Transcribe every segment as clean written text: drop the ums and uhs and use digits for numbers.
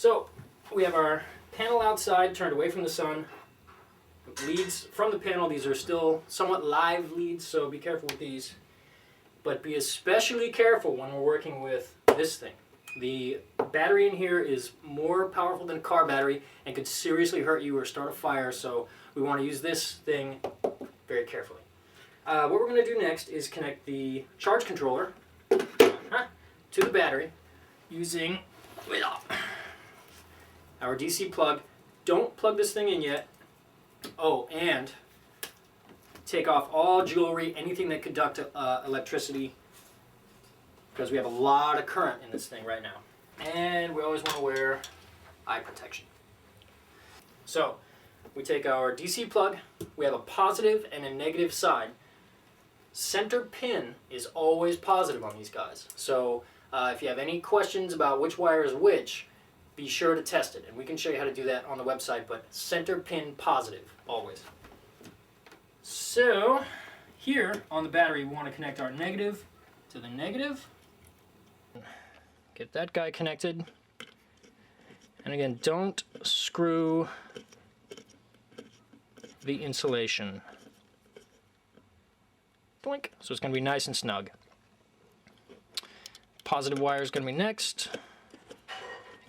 So we have our panel outside turned away from the sun. Leads from the panel, these are still somewhat live leads, so be careful with these. But be especially careful when we're working with this thing. The battery in here is more powerful than a car battery and could seriously hurt you or start a fire, so we want to use this thing very carefully. What we're going to do next is connect the charge controller to the battery using our DC plug. Don't plug this thing in yet. Oh, and take off all jewelry, anything that conduct electricity, because we have a lot of current in this thing right now. And we always want to wear eye protection. So we take our DC plug. We have a positive and a negative side. Center pin is always positive on these guys. So if you have any questions about which wire is which, be sure to test it. And we can show you how to do that on the website, but center pin positive, always. So here on the battery, we want to connect our negative to the negative. Get that guy connected. And again, don't screw the insulation. Blink. So it's going to be nice and snug. Positive wire is going to be next.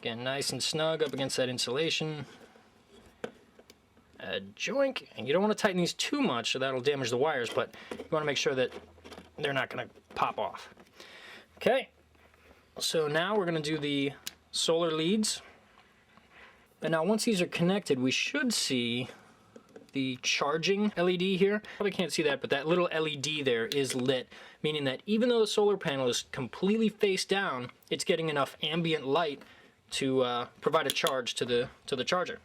Again, nice and snug up against that insulation. A joink. And you don't want to tighten these too much, so that'll damage the wires, but you want to make sure that they're not going to pop off. Okay. So now we're going to do the solar leads. And now once these are connected, we should see the charging LED here. Probably can't see that, but that little LED there is lit, meaning that even though the solar panel is completely face down, it's getting enough ambient light to provide a charge to the charger.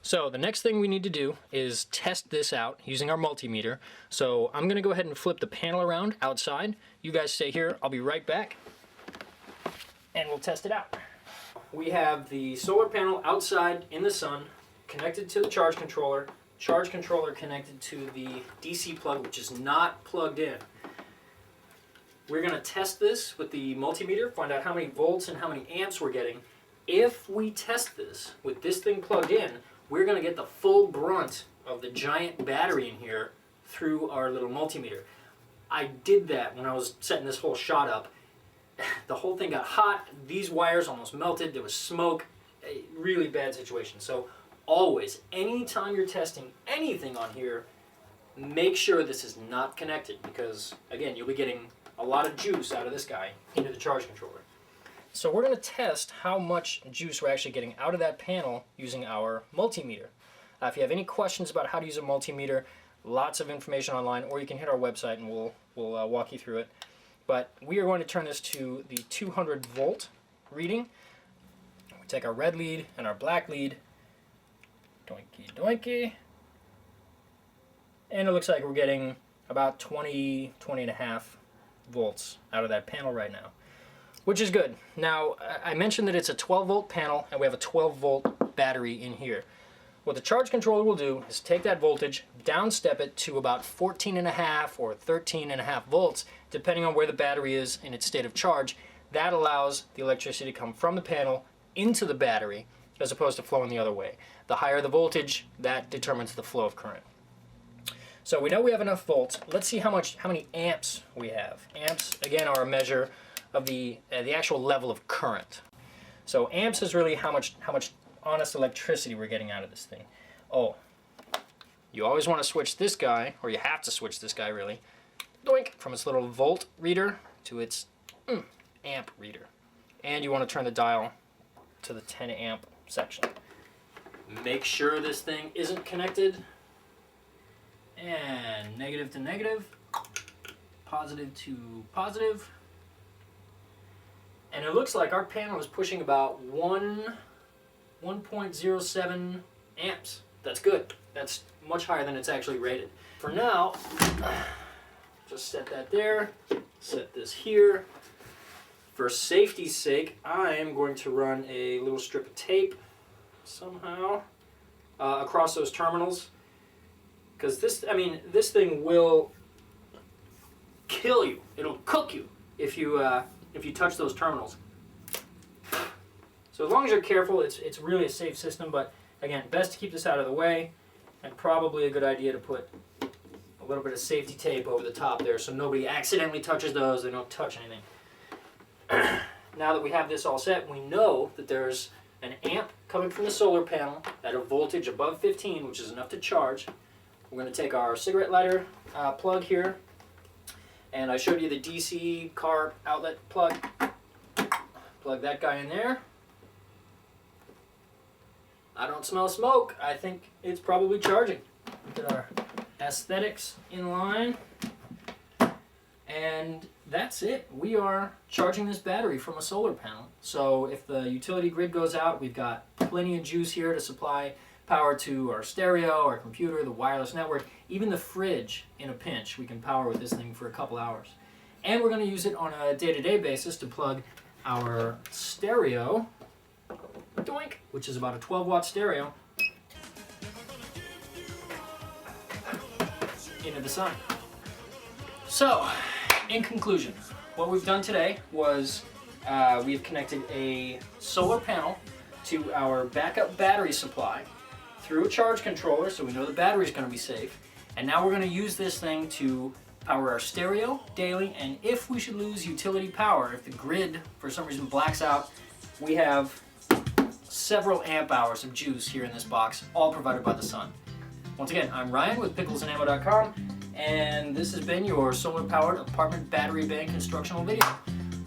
So the next thing we need to do is test this out using our multimeter. So I'm going to go ahead and flip the panel around outside. You guys stay here. I'll be right back, and we'll test it out. We have the solar panel outside in the sun, connected to the charge controller connected to the DC plug, which is not plugged in. We're going to test this with the multimeter, find out how many volts and how many amps we're getting. If we test this with this thing plugged in, we're going to get the full brunt of the giant battery in here through our little multimeter. I did that when I was setting this whole shot up. The whole thing got hot, these wires almost melted, there was smoke, a really bad situation. So always, anytime you're testing anything on here, make sure this is not connected, because again, you'll be getting a lot of juice out of this guy into the charge controller. So we're going to test how much juice we're actually getting out of that panel using our multimeter. If you have any questions about how to use a multimeter, lots of information online, or you can hit our website and we'll walk you through it. But we are going to turn this to the 200 volt reading. We take our red lead and our black lead, doinky doinky, and it looks like we're getting about 20 and a half volts out of that panel right now, which is good. Now, I mentioned that it's a 12 volt panel and we have a 12 volt battery in here. What the charge controller will do is take that voltage, downstep it to about 14 and a half or 13 and a half volts, depending on where the battery is in its state of charge. That allows the electricity to come from the panel into the battery as opposed to flowing the other way. The higher the voltage, that determines the flow of current. So we know we have enough volts. Let's see how many amps we have. Amps, again, are a measure of the actual level of current. So amps is really how much honest electricity we're getting out of this thing. Oh, you always want to switch this guy, or you have to switch this guy really, doink, from its little volt reader to its amp reader. And you want to turn the dial to the 10 amp section. Make sure this thing isn't connected. And negative to negative, positive to positive. And it looks like our panel is pushing about 1.07 amps. That's good. That's much higher than it's actually rated. For now, just set that there, set this here. For safety's sake, I am going to run a little strip of tape somehow across those terminals. Because this thing will kill you. It'll cook you if you touch those terminals. So as long as you're careful, it's really a safe system, but again, best to keep this out of the way, and probably a good idea to put a little bit of safety tape over the top there so nobody accidentally touches those, they don't touch anything. Now that we have this all set, we know that there's an amp coming from the solar panel at a voltage above 15, which is enough to charge. We're going to take our cigarette lighter plug here, and I showed you the DC car outlet plug. Plug that guy in there. I don't smell smoke. I think it's probably charging. Get our aesthetics in line. And that's it. We are charging this battery from a solar panel. So if the utility grid goes out, we've got plenty of juice here to supply power to our stereo, our computer, the wireless network, even the fridge in a pinch. We can power with this thing for a couple hours. And we're going to use it on a day-to-day basis to plug our stereo, doink, which is about a 12-watt stereo, into the sun. So, in conclusion, what we've done today was we've connected a solar panel to our backup battery supply through a charge controller, so we know the battery's going to be safe. And now we're going to use this thing to power our stereo daily, and if we should lose utility power, if the grid for some reason blacks out, we have several amp hours of juice here in this box, all provided by the sun. Once again, I'm Ryan with picklesandammo.com, and this has been your solar-powered apartment battery bank instructional video.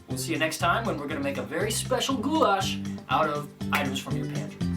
We'll see you next time when we're going to make a very special goulash out of items from your pantry.